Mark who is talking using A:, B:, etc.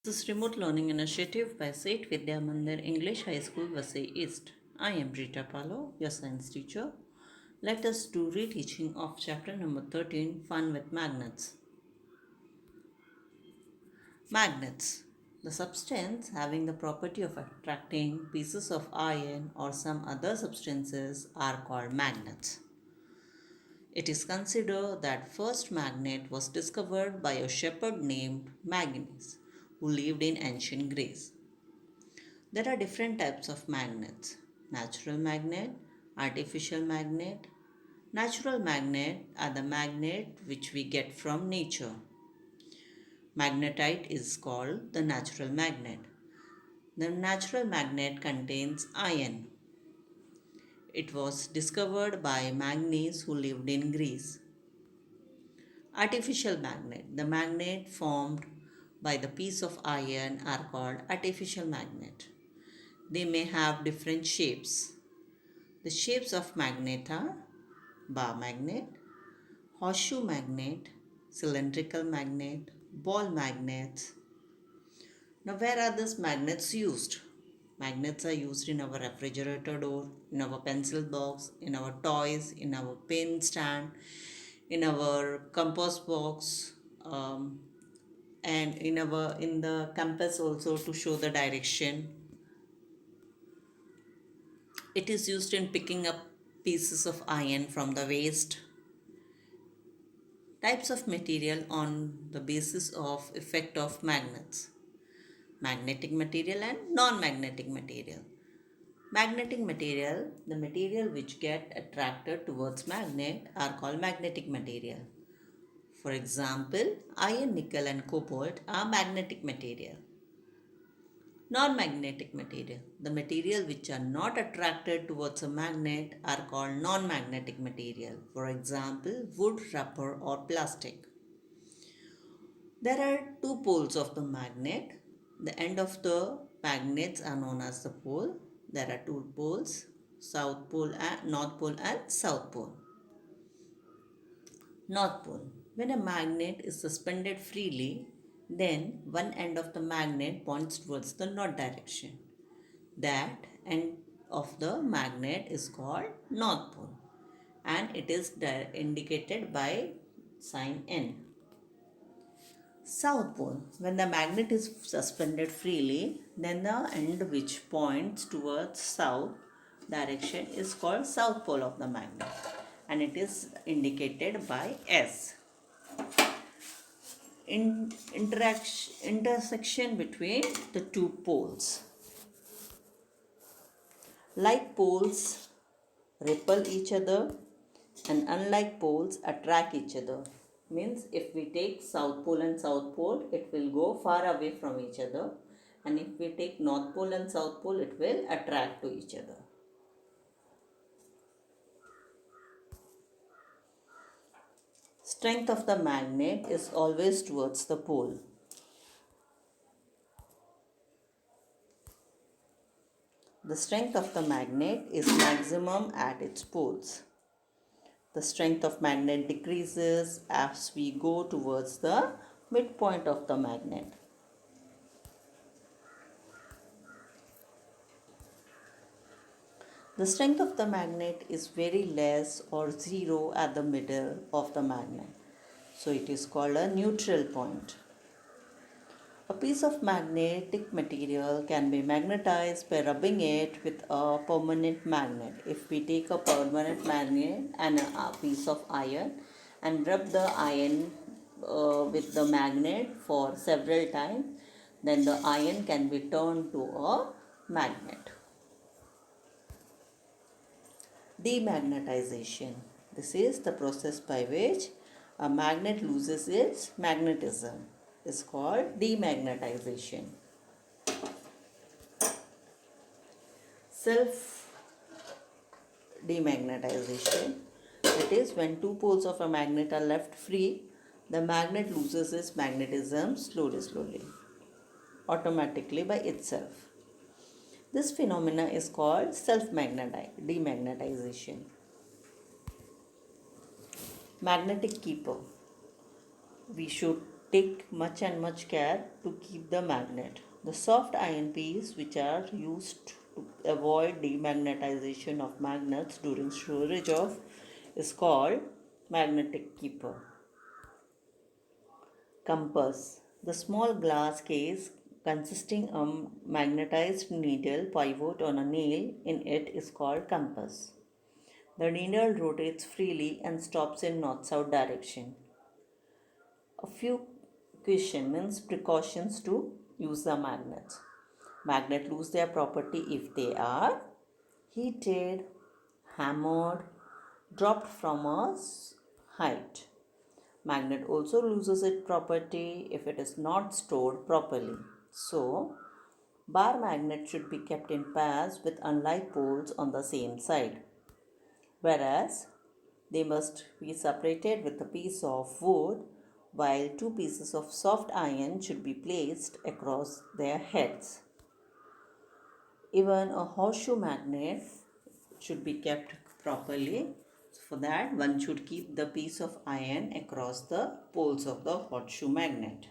A: This remote learning initiative by Seth Vidya Mandir English High School, Vasai East. I am Rita Palo, your science teacher. Let us do reteaching of chapter number 13, Fun with Magnets. Magnets. The substance having the property of attracting pieces of iron or some other substances are called magnets. It is considered that first magnet was discovered by a shepherd named Magnus, who lived in ancient Greece. There are different types of magnets: natural magnet, artificial magnet. Natural magnet are the magnet which we get from nature. Magnetite is called the natural magnet. The natural magnet contains iron. It was discovered by Magnus, who lived in Greece. Artificial magnet. The magnet formed by the piece of iron are called artificial magnet. They may have different shapes. The shapes of magnet are bar magnet, horseshoe magnet, cylindrical magnet, ball magnets. Now, where are these magnets used? Magnets are used in our refrigerator door, in our pencil box, in our toys, in our pen stand, in our compass box, and in the compass also to show the direction. It is used in picking up pieces of iron from the waste. Types of material on the basis of effect of magnets: magnetic material and non-magnetic material. Magnetic material, the material which get attracted towards magnet, are called magnetic material. For example, iron, nickel and cobalt are magnetic material. Non-magnetic material, the material which are not attracted towards a magnet, are called non-magnetic material. For example, wood, rubber or plastic. There are two poles of the magnet. The end of the magnets are known as the pole. There are two poles, south pole and north pole and south pole. North pole. When a magnet is suspended freely, then one end of the magnet points towards the north direction. That end of the magnet is called north pole, and it is indicated by sign N. South pole. When the magnet is suspended freely, then the end which points towards south direction is called south pole of the magnet, and it is indicated by S. Intersection between the two poles. Like poles repel each other and unlike poles attract each other. Means if we take south pole and south pole, it will go far away from each other, and if we take north pole and south pole, it will attract to each other. Strength of the magnet is always towards the pole. The strength of the magnet is maximum at its poles. The strength of magnet decreases as we go towards the midpoint of the magnet. The strength of the magnet is very less or zero at the middle of the magnet. So it is called a neutral point. A piece of magnetic material can be magnetized by rubbing it with a permanent magnet. If we take a permanent magnet and a piece of iron and rub the iron with the magnet for several times, then the iron can be turned to a magnet. Demagnetization. This is the process by which a magnet loses its magnetism. Is called demagnetization. Self demagnetization. That is, when two poles of a magnet are left free, the magnet loses its magnetism slowly, automatically by itself. This phenomena is called demagnetization. Magnetic keeper. We should take much and much care to keep the magnet. The soft iron piece, which are used to avoid demagnetization of magnets during storage of, is called magnetic keeper. Compass. The small glass case consisting a magnetized needle pivot on a nail in it is called compass. The needle rotates freely and stops in north-south direction. A few question means precautions to use the magnets. Magnet lose their property if they are heated, hammered, dropped from a height. Magnet also loses its property if it is not stored properly. So, bar magnet should be kept in pairs with unlike poles on the same side, whereas they must be separated with a piece of wood, while two pieces of soft iron should be placed across their heads. Even a horseshoe magnet should be kept properly. For that, one should keep the piece of iron across the poles of the horseshoe magnet.